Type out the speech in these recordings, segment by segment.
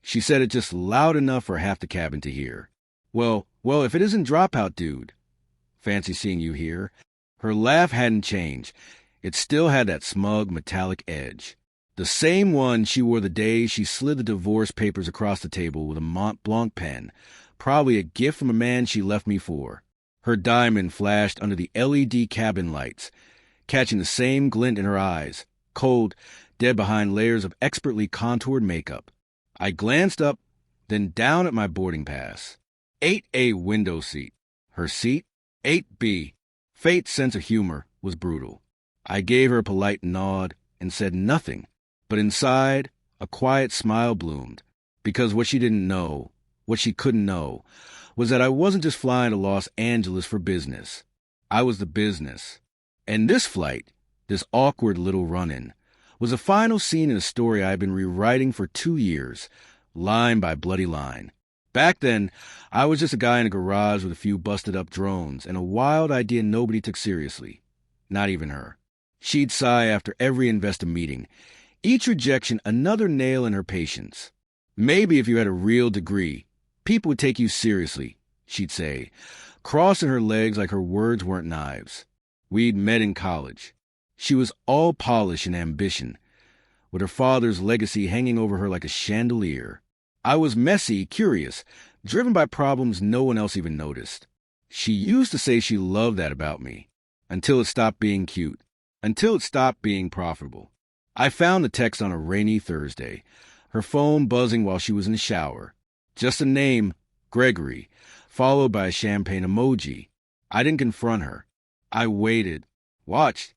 She said it just loud enough for half the cabin to hear. Well, if it isn't Dropout Dude. Fancy seeing you here. Her laugh hadn't changed. It still had that smug, metallic edge. The same one she wore the day she slid the divorce papers across the table with a Mont Blanc pen, probably a gift from a man she left me for. Her diamond flashed under the LED cabin lights, catching the same glint in her eyes, cold, dead behind layers of expertly contoured makeup. I glanced up, then down at my boarding pass. 8A window seat. Her seat, 8B. Fate's sense of humor was brutal. I gave her a polite nod and said nothing, but inside, a quiet smile bloomed, because what she didn't know, what she couldn't know, was that I wasn't just flying to Los Angeles for business. I was the business. And this flight, this awkward little run-in, was a final scene in a story I had been rewriting for 2 years, line by bloody line. Back then, I was just a guy in a garage with a few busted-up drones and a wild idea nobody took seriously. Not even her. She'd sigh after every investor meeting, each rejection another nail in her patience. Maybe if you had a real degree, people would take you seriously, she'd say, crossing her legs like her words weren't knives. We'd met in college. She was all polish and ambition, with her father's legacy hanging over her like a chandelier. I was messy, curious, driven by problems no one else even noticed. She used to say she loved that about me, until it stopped being cute, until it stopped being profitable. I found the text on a rainy Thursday, her phone buzzing while she was in the shower. Just a name, Gregory, followed by a champagne emoji. I didn't confront her. I waited, watched.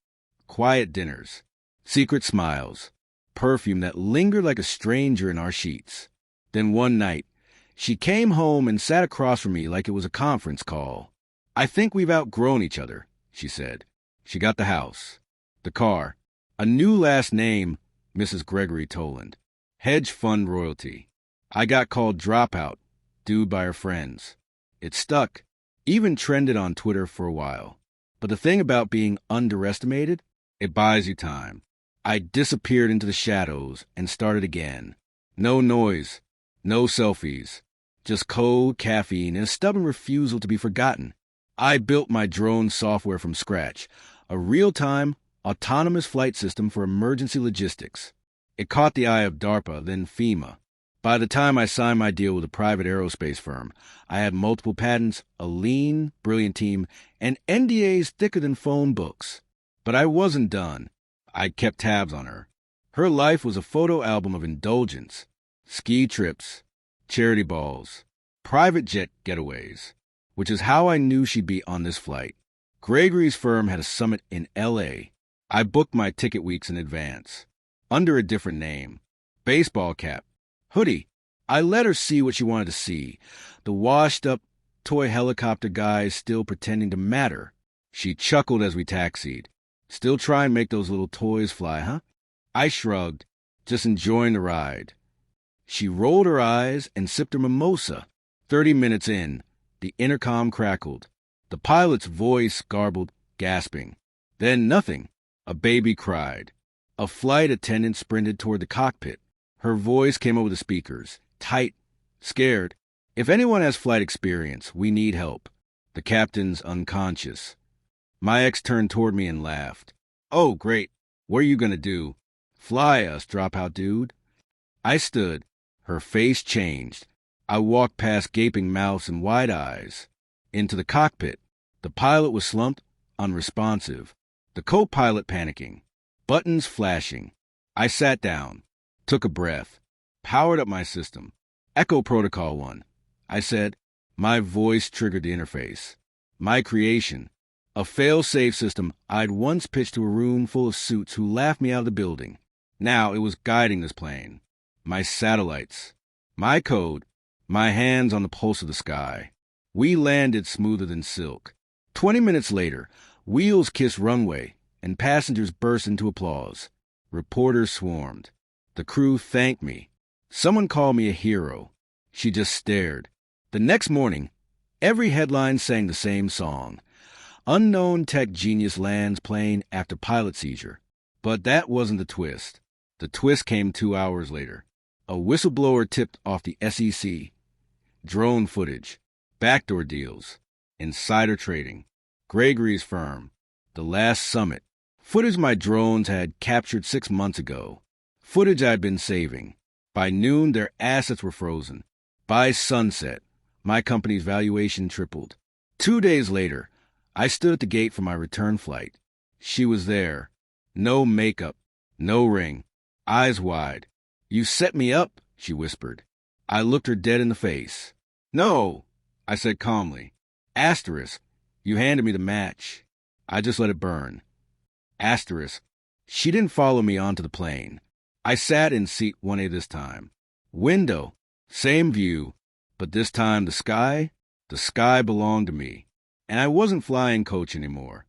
Quiet dinners, secret smiles, perfume that lingered like a stranger in our sheets. Then one night, she came home and sat across from me like it was a conference call. I think we've outgrown each other, she said. She got the house, the car, a new last name, Mrs. Gregory Toland, hedge fund royalty. I got called Dropout Dude by her friends. It stuck, even trended on Twitter for a while. But the thing about being underestimated, it buys you time. I disappeared into the shadows and started again. No noise, no selfies, just cold caffeine and a stubborn refusal to be forgotten. I built my drone software from scratch, a real-time, autonomous flight system for emergency logistics. It caught the eye of DARPA, then FEMA. By the time I signed my deal with a private aerospace firm, I had multiple patents, a lean, brilliant team, and NDAs thicker than phone books. But I wasn't done. I kept tabs on her. Her life was a photo album of indulgence, ski trips, charity balls, private jet getaways, which is how I knew she'd be on this flight. Gregory's firm had a summit in L.A. I booked my ticket weeks in advance, under a different name. Baseball cap, hoodie. I let her see what she wanted to see, the washed-up toy helicopter guys still pretending to matter. She chuckled as we taxied. Still try and make those little toys fly, huh? I shrugged, just enjoying the ride. She rolled her eyes and sipped her mimosa. 30 minutes in, the intercom crackled. The pilot's voice garbled, gasping. Then nothing. A baby cried. A flight attendant sprinted toward the cockpit. Her voice came over the speakers, tight, scared. If anyone has flight experience, we need help. The captain's unconscious. My ex turned toward me and laughed. Oh, great. What are you going to do? Fly us, Dropout Dude. I stood. Her face changed. I walked past gaping mouths and wide eyes. Into the cockpit. The pilot was slumped, unresponsive. The co-pilot panicking. Buttons flashing. I sat down. Took a breath. Powered up my system. Echo Protocol 1. I said. My voice triggered the interface. My creation. A fail-safe system I'd once pitched to a room full of suits who laughed me out of the building. Now it was guiding this plane. My satellites. My code. My hands on the pulse of the sky. We landed smoother than silk. 20 minutes later, wheels kissed runway, and passengers burst into applause. Reporters swarmed. The crew thanked me. Someone called me a hero. She just stared. The next morning, every headline sang the same song. Unknown tech genius lands plane after pilot seizure. But that wasn't the twist. The twist came 2 hours later. A whistleblower tipped off the SEC. Drone footage. Backdoor deals. Insider trading. Gregory's firm. The last summit. Footage my drones had captured 6 months ago. Footage I'd been saving. By noon, their assets were frozen. By sunset, my company's valuation tripled. 2 days later, I stood at the gate for my return flight. She was there. No makeup. No ring. Eyes wide. "You set me up," she whispered. I looked her dead in the face. "No," I said calmly. Asterisk. You handed me the match. I just let it burn. Asterisk. She didn't follow me onto the plane. I sat in seat 1A this time. Window. Same view. But this time the sky belonged to me. And I wasn't flying coach anymore.